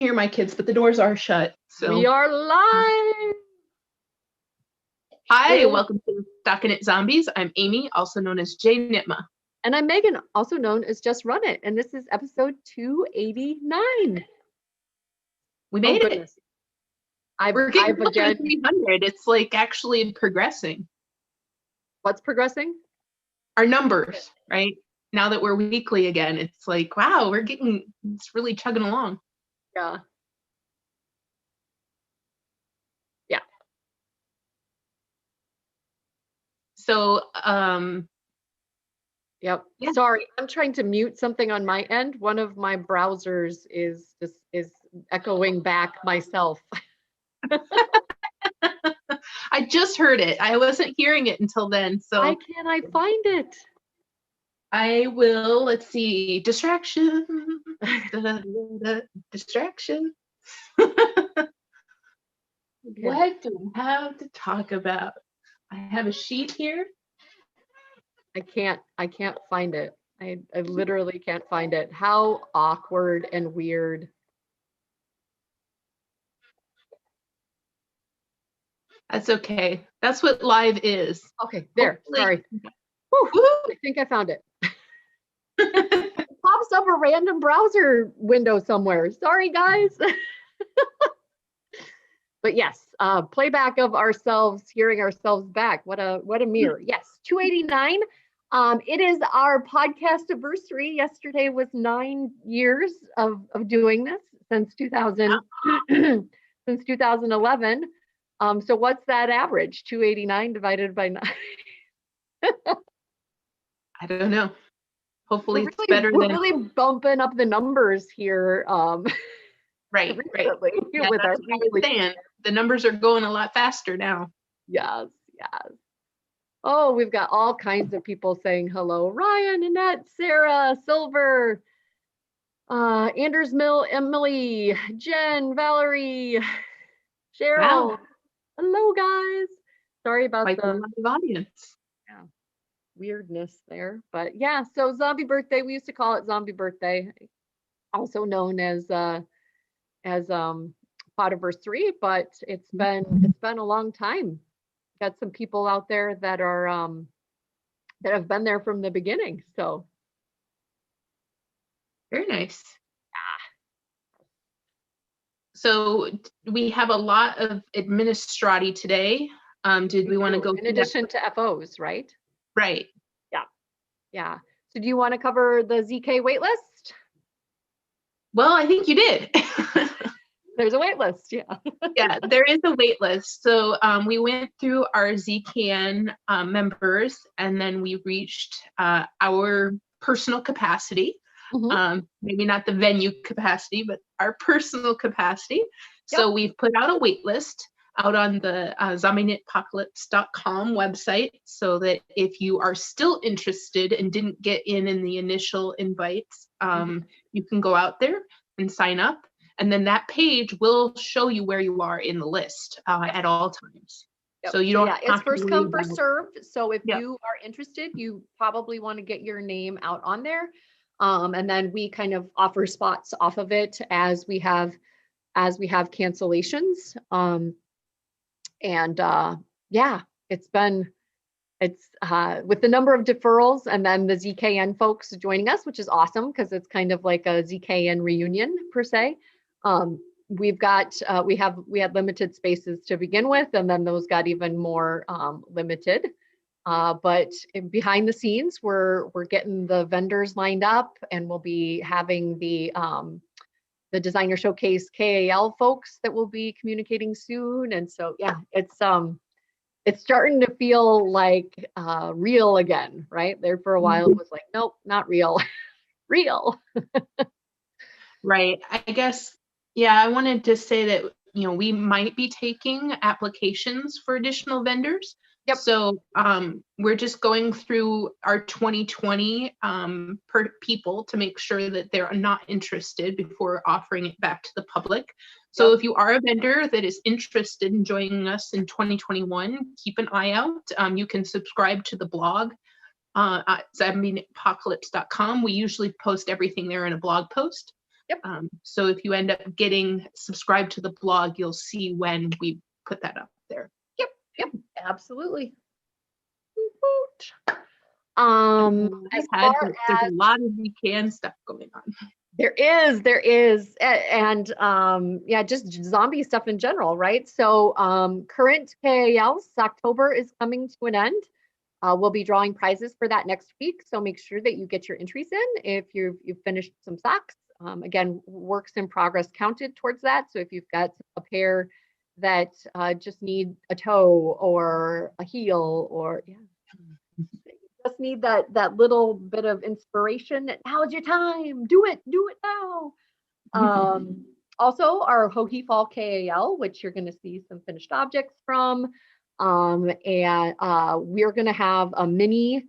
hear my kids, but the doors are shut. So we are live. Hi, welcome to StockinetteZombies. I'm Amy, also known as J Nitma. And I'm Megan, also known as Just Run It. And this is episode 289. We made it. We're getting closer to 300. It's like actually progressing. What's progressing? Our numbers, right? Now that we're weekly again, it's like, wow, it's really chugging along. Yeah. So, yep. Yeah. Sorry, I'm trying to mute something on my end. One of my browsers is echoing back myself. I just heard it. I wasn't hearing it until then. So why can't I find it? I will. Let's see. Distraction. Distraction. Okay. What do we have to talk about? I have a sheet here. I can't find it. I literally can't find it. How awkward and weird. That's okay. That's what live is. Okay, there. Hopefully. Sorry. Woo! I think I found it. It pops up a random browser window somewhere. Sorry, guys. But yes, playback of ourselves, hearing ourselves back. What a mirror. Yes, 289. It is our podcast anniversary. Yesterday was 9 years of doing this since 2000, since 2011. So what's that average? 289 divided by 9. I don't know. Hopefully it's better than. We're really bumping up the numbers here. Right. Yeah, with that's what I was saying. The numbers are going a lot faster now. Yes. Oh, we've got all kinds of people saying hello. Ryan, Annette, Sarah, Silver, Anders Mill, Emily, Jen, Valerie, Cheryl. Wow. Hello, guys. Sorry about the live audience. Yeah, weirdness there. But yeah, so zombie birthday. We used to call it zombie birthday, also known as podiversary, but it's been a long time. Got some people out there that are that have been there from the beginning. So very nice. So we have a lot of administrati today. Did we want to go in addition to FOs, right? Right. Yeah. So do you want to cover the ZK waitlist? Well, I think you did. There's a wait list, yeah. Yeah, there is a wait list. So we went through our ZKN members, and then we reached our personal capacity. Maybe not the venue capacity, but our personal capacity. Yep. So we've put out a wait list out on the ZombieNetApocalypse.com website, so that if you are still interested and didn't get in the initial invites, you can go out there and sign up. And then that page will show you where you are in the list at all times. Yep. So you don't. It's first come, first served. So if you are interested, you probably want to get your name out on there, and then we kind of offer spots off of it as we have cancellations. It's with the number of deferrals and then the ZKN folks joining us, which is awesome because it's kind of like a ZKN reunion per se. We had limited spaces to begin with, and then those got even more limited. But behind the scenes, we're getting the vendors lined up, and we'll be having the designer showcase KAL folks that will be communicating soon. And so yeah, it's starting to feel like real again, right? There for a while it was like, nope, not real. Real. Right. I guess. Yeah, I wanted to say that, we might be taking applications for additional vendors. Yep. So we're just going through our 2020 per people to make sure that they're not interested before offering it back to the public. So if you are a vendor that is interested in joining us in 2021, keep an eye out. You can subscribe to the blog at ZombieNetApocalypse.com. We usually post everything there in a blog post. Yep. So if you end up getting subscribed to the blog, you'll see when we put that up there. Yep, absolutely. As far There's as a lot of weekend stuff going on. there is, and yeah, just zombie stuff in general, right? So current KALs, October is coming to an end. We'll be drawing prizes for that next week, so make sure that you get your entries in if you've finished some socks. Again, works in progress counted towards that. So if you've got a pair that just need a toe or a heel, or just need that little bit of inspiration, now's your time. Do it now. Also, our Hoagie Fall KAL, which you're going to see some finished objects from. And we're going to have a mini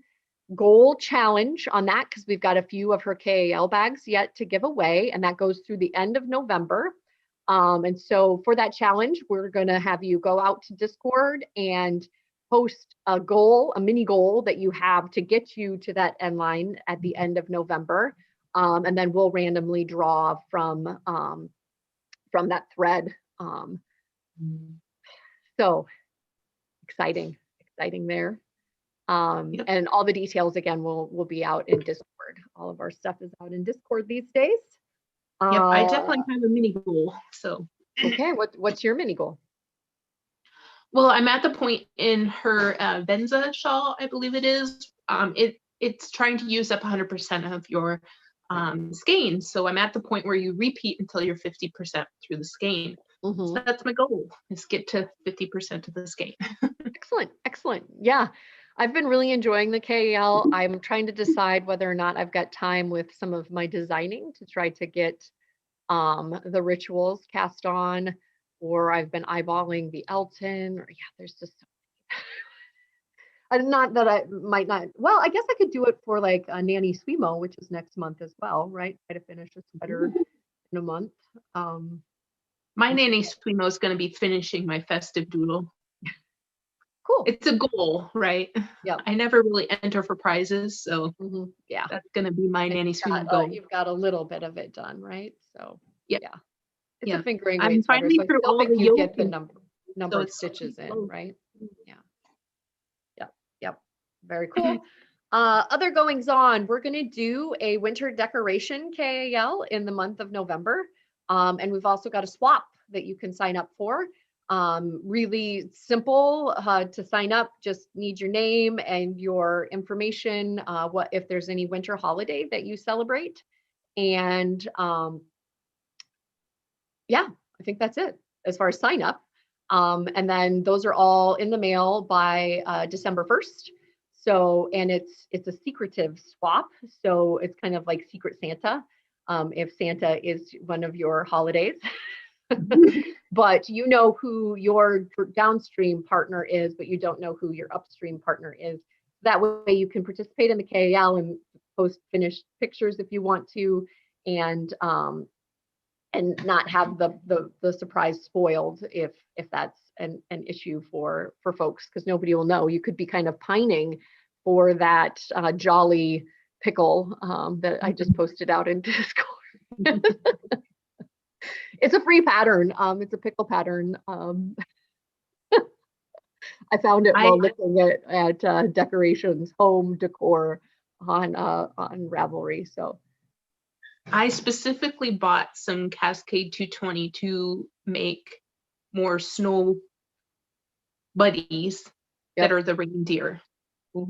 goal challenge on that because we've got a few of her KAL bags yet to give away, and that goes through the end of November. And so for that challenge, we're going to have you go out to Discord and post a goal, a mini goal that you have to get you to that end line at the end of November. And then we'll randomly draw from that thread. So exciting there. Yep. And all the details again will be out in Discord. All of our stuff is out in Discord these days. Yep, I definitely have a mini goal. So okay, what's your mini goal? Well, I'm at the point in her Venza shawl, I believe it is. It's trying to use up 100% of your skein. So I'm at the point where you repeat until you're 50% through the skein. So that's my goal, is get to 50% of the skein. Excellent. Yeah, I've been really enjoying the KAL. I'm trying to decide whether or not I've got time with some of my designing to try to get the rituals cast on, or I've been eyeballing the Elton, or there's just not that I might not. Well, I guess I could do it for like a Nanny Swimo, which is next month as well, right? Try to finish a sweater in a month. My Nanny Swimo is going to be finishing my festive doodle. Cool. It's a goal, right? Yeah. I never really enter for prizes, so yeah, that's going to be my Nanny Swimo goal. You've got a little bit of it done, right? So yeah, it's a fingering I'm weight sweater, finally so I through still all think the you get the yoking, number of stitches in, right? Yep. Very cool. Other goings on, we're going to do a winter decoration KAL in the month of November. And we've also got a swap that you can sign up for. Really simple to sign up, just need your name and your information, what if there's any winter holiday that you celebrate. And yeah, I think that's it as far as sign up. And then those are all in the mail by December 1st. So, and it's a secretive swap. So it's kind of like Secret Santa, if Santa is one of your holidays. But you know who your downstream partner is, but you don't know who your upstream partner is. That way you can participate in the KAL and post finished pictures if you want to, and not have the surprise spoiled if that's an issue for folks, because nobody will know. You could be kind of pining for that jolly pickle that I just posted out in Discord. It's a free pattern. It's a pickle pattern. I found it while looking at decorations, home decor on Ravelry. So I specifically bought some Cascade 220 to make more snow buddies that are the reindeer.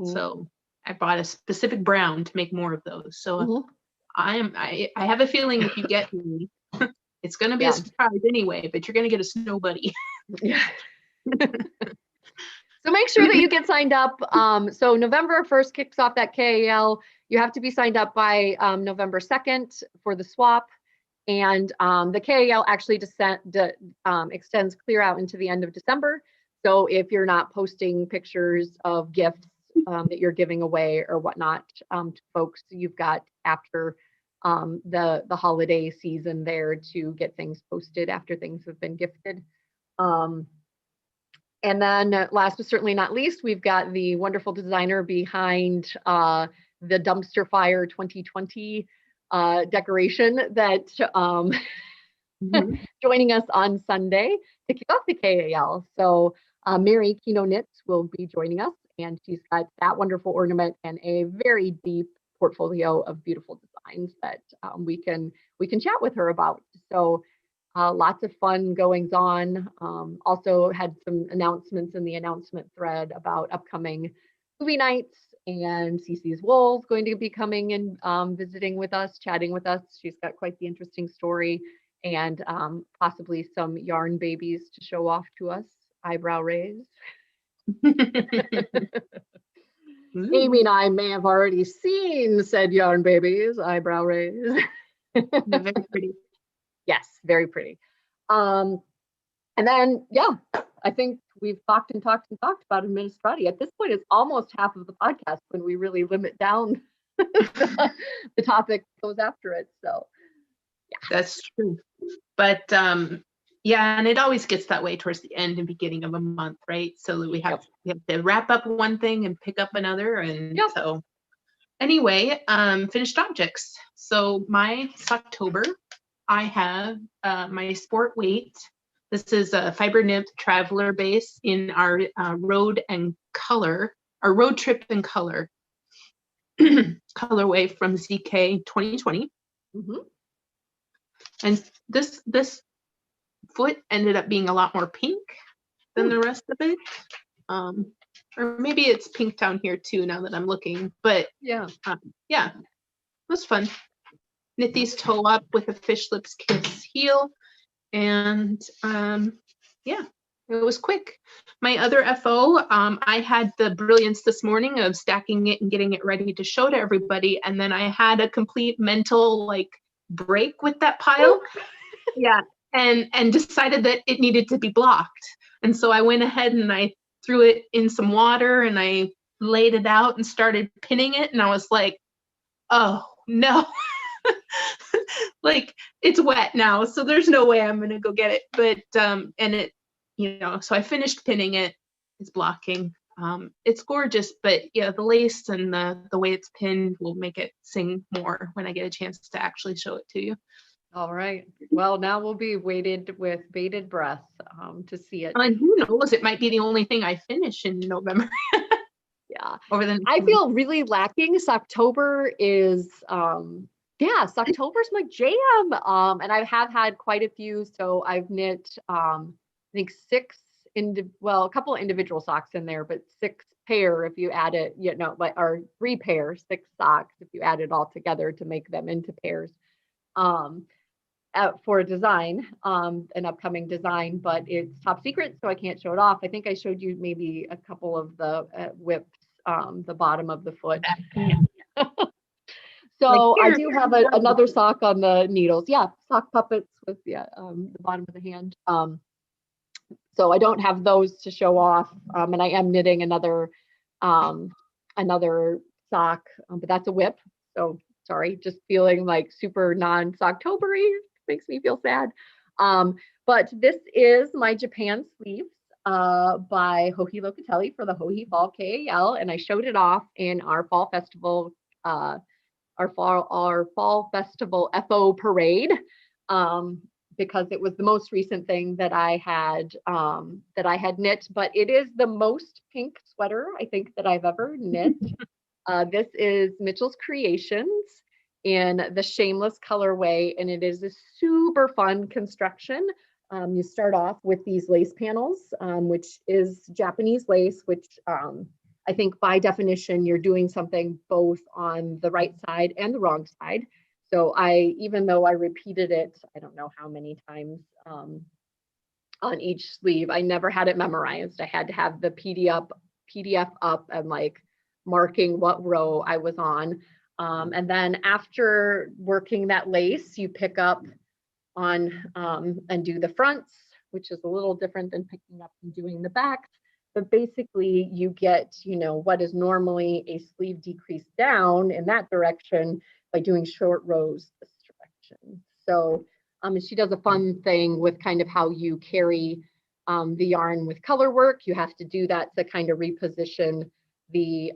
So I bought a specific brown to make more of those. So I have a feeling if you get me, it's going to be a surprise anyway, but you're going to get a snow buddy. So make sure that you get signed up. So November 1st kicks off that KAL. You have to be signed up by November 2nd for the swap. And the KAL actually extends clear out into the end of December. So if you're not posting pictures of gifts that you're giving away or whatnot to folks, you've got after the holiday season there to get things posted after things have been gifted. And then last but certainly not least, we've got the wonderful designer behind the Dumpster Fire 2020 decoration that joining us on Sunday to kick off the KAL. So Mary Kino Knits will be joining us, and she's got that wonderful ornament and a very deep portfolio of beautiful designs that we can chat with her about. So lots of fun goings on. Also had some announcements in the announcement thread about upcoming movie nights, and Cece's Wool's going to be coming and visiting with us, chatting with us. She's got quite the interesting story, and possibly some yarn babies to show off to us. Eyebrow raise. Amy and I may have already seen said yarn babies, eyebrow raise. Very pretty. Yes, very pretty. And then, yeah, I think we've talked and talked and talked about administrati. At this point, it's almost half of the podcast when we really limit down the topic that goes after it. So, yeah. That's true. But yeah, and it always gets that way towards the end and beginning of a month, right? So we have to wrap up one thing and pick up another. And so anyway, finished objects. So my October, I have my sport weight. This is a Fiber Nymph Traveler base in our road and color, our road trip and color colorway from ZK 2020. And this foot ended up being a lot more pink than the rest of it. Or maybe it's pink down here too now that I'm looking, but yeah, it was fun. Knit these toe up with a fish lips kiss heel, and yeah, it was quick. My other FO, I had the brilliance this morning of stacking it and getting it ready to show to everybody, and then I had a complete mental like break with that pile. And decided that it needed to be blocked. And so I went ahead and I threw it in some water and I laid it out and started pinning it. And I was like, oh no, like it's wet now. So there's no way I'm going to go get it. But, and it, so I finished pinning it. It's blocking. It's gorgeous, but yeah, the lace and the way it's pinned will make it sing more when I get a chance to actually show it to you. All right. Well, now we'll be waited with bated breath to see it. And who knows? It might be the only thing I finish in November. Yeah. I feel really lacking. October is, October's my jam. And I have had quite a few. So I've knit, I think a couple of individual socks in there, but 6 pair if you add it, or 3 pair, 6 socks if you add it all together to make them into pairs. For a design, an upcoming design, but it's top secret, so I can't show it off. I think I showed you maybe a couple of the whips, the bottom of the foot. So I do have another sock on the needles. Yeah, sock puppets with the bottom of the hand. So I don't have those to show off, and I am knitting another sock, but that's a whip. So sorry, just feeling like super non-Socktobery. Makes me feel sad. But this is my Japan sleeves by Joji Locatelli for the Joji Fall KAL, and I showed it off in our fall festival, our fall festival FO parade, because it was the most recent thing that I had knit. But it is the most pink sweater I think that I've ever knit. This is Mitchell's Creations in the Shameless colorway, and it is a super fun construction. You start off with these lace panels, which is Japanese lace, which I think by definition, you're doing something both on the right side and the wrong side. So even though I repeated it, I don't know how many times on each sleeve, I never had it memorized. I had to have the PDF up and like marking what row I was on. And then after working that lace, you pick up on and do the fronts, which is a little different than picking up and doing the backs. But basically you get, what is normally a sleeve decrease down in that direction by doing short rows this direction. So she does a fun thing with kind of how you carry the yarn with color work. You have to do that to kind of reposition the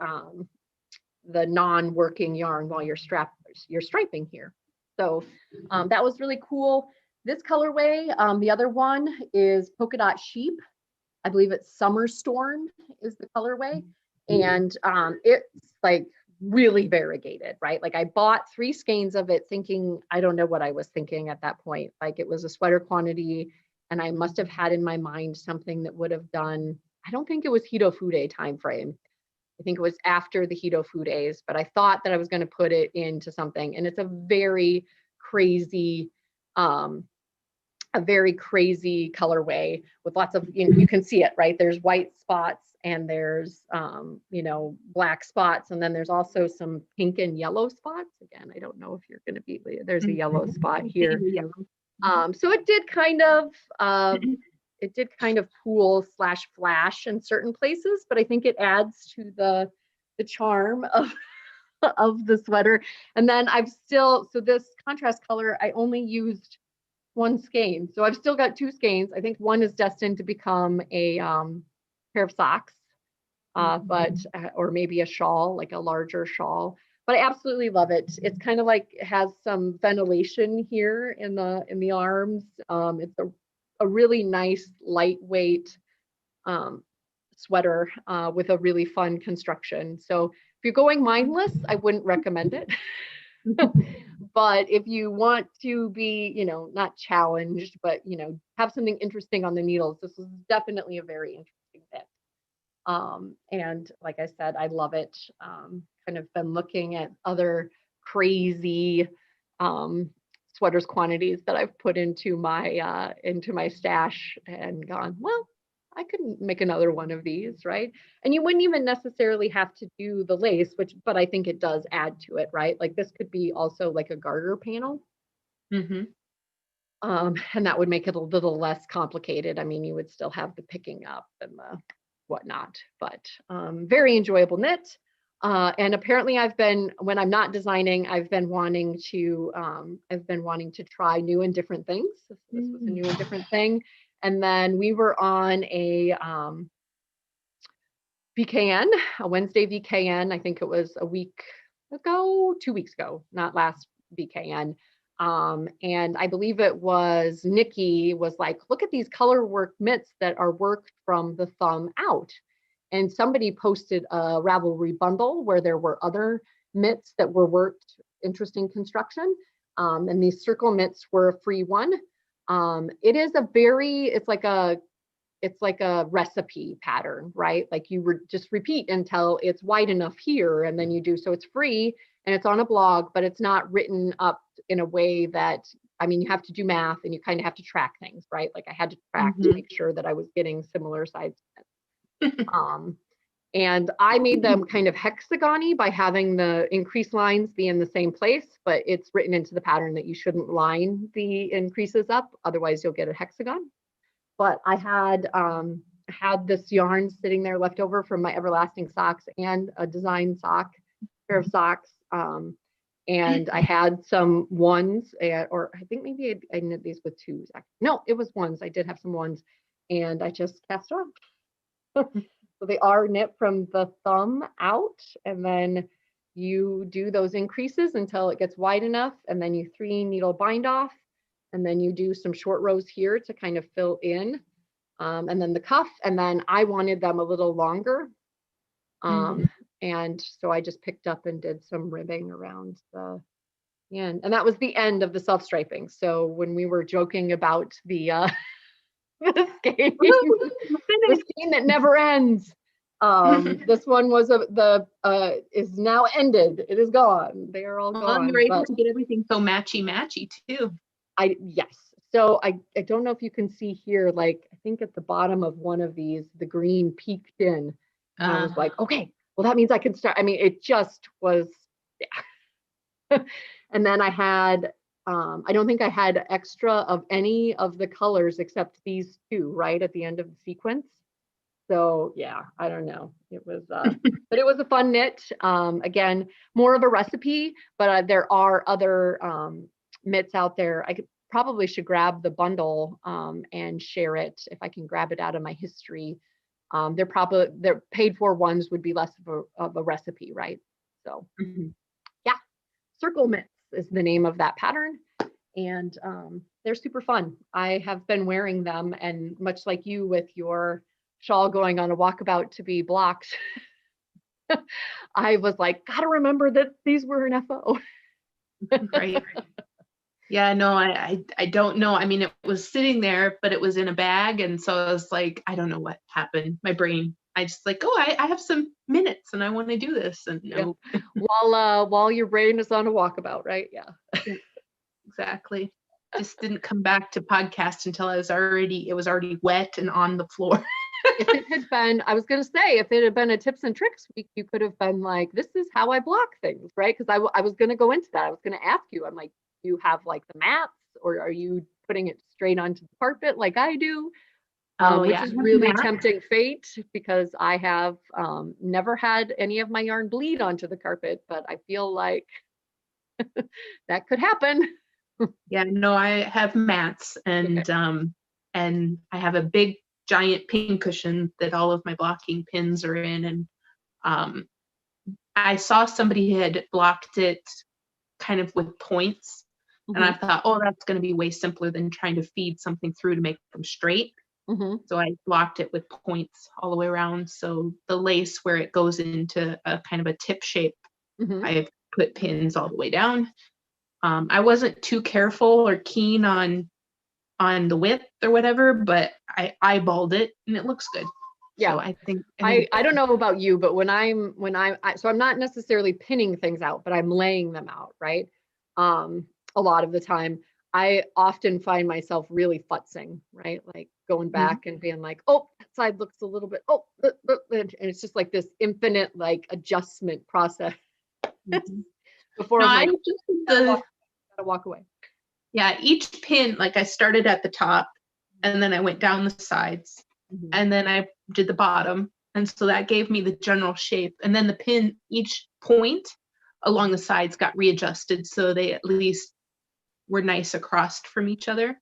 non-working yarn while you're striping here. So that was really cool. This colorway, the other one is Polka Dot Sheep. I believe it's Summer Storm is the colorway. And it's like really variegated, right? Like I bought 3 skeins of it thinking, I don't know what I was thinking at that point. Like it was a sweater quantity and I must have had in my mind something that would have done, I don't think it was Hito Fude time frame. I think it was after the Hito Fudes, but I thought that I was going to put it into something. And it's a very crazy colorway with lots of, you can see it, right? There's white spots and there's, black spots. And then there's also some pink and yellow spots. Again, I don't know if you're going to be, there's a yellow spot here. So it did kind of pool / flash in certain places, but I think it adds to the charm of the sweater. And then so this contrast color, I only used 1 skein. So I've still got 2 skeins. I think one is destined to become a pair of socks, or maybe a shawl, like a larger shawl. But I absolutely love it. It's kind of like, it has some ventilation here in the arms. It's a really nice, lightweight sweater with a really fun construction. So if you're going mindless, I wouldn't recommend it. But if you want to be, not challenged, but, have something interesting on the needles, this is definitely a very interesting fit. And like I said, I love it. Kind of been looking at other crazy sweaters quantities that I've put into my stash and gone, well, I could make another one of these, right? And you wouldn't even necessarily have to do the lace, but I think it does add to it, right? Like this could be also like a garter panel. And that would make it a little less complicated. I mean, you would still have the picking up and the whatnot, but very enjoyable knit. And apparently when I'm not designing, I've been wanting to try new and different things. This was a new and different thing. And then we were on a VKN, a Wednesday VKN. I think it was 2 weeks ago, not last VKN. And I believe it was Nikki was like, look at these color work mitts that are worked from the thumb out. And somebody posted a Ravelry bundle where there were other mitts that were worked, interesting construction. And these circle mitts were a free one. It's like a recipe pattern, right? Like you just repeat until it's wide enough here and then you do, so it's free and it's on a blog, but it's not written up in a way that, I mean, you have to do math and you kind of have to track things, right? Like I had to track to make sure that I was getting similar size. And I made them kind of hexagon-y by having the increase lines be in the same place, but it's written into the pattern that you shouldn't line the increases up, otherwise you'll get a hexagon. But I had this yarn sitting there left over from my everlasting socks and a design pair of socks. And I had some ones, or I think maybe I knit these with 2s. No, it was ones. I did have some ones, and I just cast on. So they are knit from the thumb out, and then you do those increases until it gets wide enough, and then you 3 needle bind off, and then you do some short rows here to kind of fill in, and then the cuff, and then I wanted them a little longer. And so I just picked up and did some ribbing around the end, and that was the end of the self-striping. So when we were joking about the the skein that never ends, this one was is now ended. It is gone. They are all gone. You were able to get everything so matchy too. Yes. So I don't know if you can see here, like I think at the bottom of one of these, the green peeked in. And I was like, okay, well that means I can start. I mean, it just was, yeah. And then I had, I don't think I had extra of any of the colors except these 2 right at the end of the sequence. So yeah, I don't know. It was, but it was a fun knit. Again, more of a recipe, but there are other mitts out there. I probably should grab the bundle and share it if I can grab it out of my history. They're paid for ones would be less of a recipe, right? So yeah, circle mitts. is the name of that pattern. And they're super fun. I have been wearing them, and much like you with your shawl going on a walkabout to be blocked, I was like, gotta remember that these were an FO. Right. Yeah, no, I don't know. I mean, it was sitting there, but it was in a bag. And so I was like, I don't know what happened. My brain, I just like, oh, I have some minutes and I want to do this. And no. While your brain is on a walkabout, right? Yeah. Exactly. Just didn't come back to podcast until it was already wet and on the floor. If it had been, I was going to say, if it had been a tips and tricks week, you could have been like, this is how I block things, right? Because I was going to go into that. I was going to ask you, I'm like, do you have like the mats, or are you putting it straight onto the carpet like I do? Which is really tempting fate, because I have never had any of my yarn bleed onto the carpet, but I feel like that could happen. Yeah, no, I have mats, and Okay. And I have a big giant pin cushion that all of my blocking pins are in. And I saw somebody had blocked it kind of with points. And I thought, oh, that's going to be way simpler than trying to feed something through to make them straight. So I blocked it with points all the way around. So the lace where it goes into a kind of a tip shape, I put pins all the way down. I wasn't too careful or keen on the width or whatever, but I eyeballed it and it looks good. Yeah, so I think I don't know about you, but so I'm not necessarily pinning things out, but I'm laying them out, right? A lot of the time, I often find myself really futzing, right? Like going back and being like, oh, that side looks a little bit, and it's just like this infinite like adjustment process before no, I'm like, gotta walk away. Yeah, each pin, like I started at the top and then I went down the sides and then I did the bottom. And so that gave me the general shape. And then the pin, each point along the sides got readjusted so they at least were nice across from each other.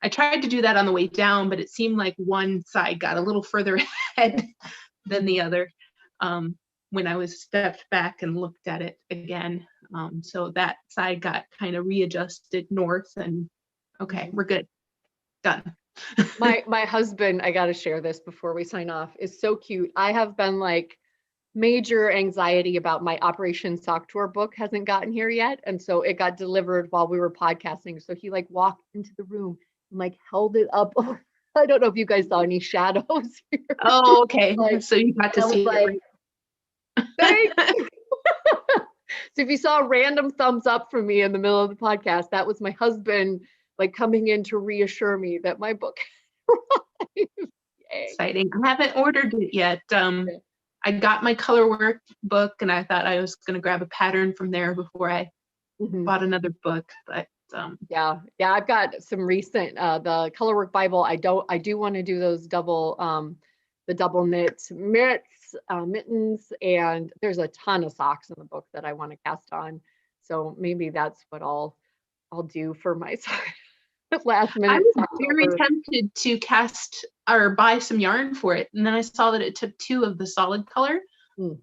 I tried to do that on the way down, but it seemed like one side got a little further ahead than the other when I was stepped back and looked at it again. So that side got kind of readjusted north, and okay, we're good. Done. My husband, I got to share this before we sign off, is so cute. I have been like major anxiety about my Operation Sock Tour book hasn't gotten here yet. And so it got delivered while we were podcasting. So he like walked into the room and like held it up. I don't know if you guys saw any shadows here. Oh, okay. Like, so you got to see like, it. Thanks. So if you saw a random thumbs up from me in the middle of the podcast, that was my husband like coming in to reassure me that my book Exciting. I haven't ordered it yet. I got my color work book and I thought I was going to grab a pattern from there before I bought another book, but yeah, I've got some recent the color work Bible. I do want to do those double the double knit mitts, mittens, and there's a ton of socks in the book that I want to cast on. So maybe that's what I'll do for my last minute. I was very tempted to cast or buy some yarn for it, and then I saw that it took 2 of the solid color.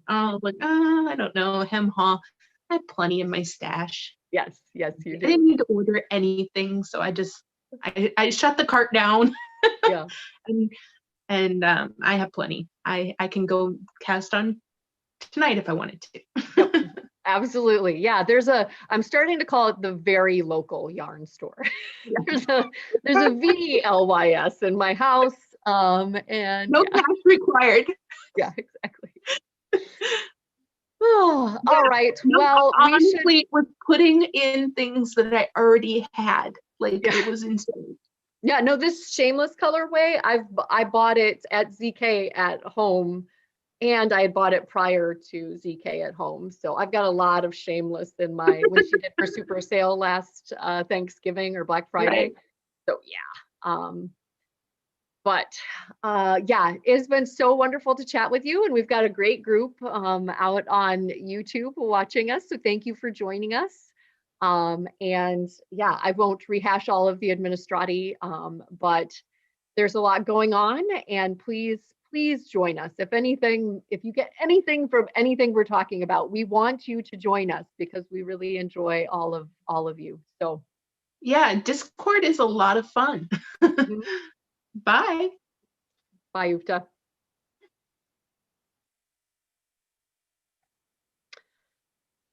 I was like, I don't know, hem haw. I have plenty in my stash. Yes, you do. I didn't need to order anything, so I shut the cart down. Yeah. and I have plenty. I can go cast on tonight if I wanted to. Yep. Absolutely. Yeah, I'm starting to call it the very local yarn store. There's a VLYS in my house. And no cash required. Yeah, exactly. Oh, all right. Well, honestly, we're putting in things that I already had. Like it was insane. Yeah, no, this shameless colorway, I bought it at ZK at home, and I had bought it prior to ZK at home. So I've got a lot of shameless in my when she did her super sale last Thanksgiving or Black Friday. Right. So yeah. But yeah, it's been so wonderful to chat with you, and we've got a great group out on YouTube watching us. So thank you for joining us. And yeah, I won't rehash all of the administrati, but there's a lot going on, and please please join us. If anything, if you get anything from anything we're talking about, we want you to join us because we really enjoy all of you. So yeah, Discord is a lot of fun. mhm. Bye. Bye, Ufta.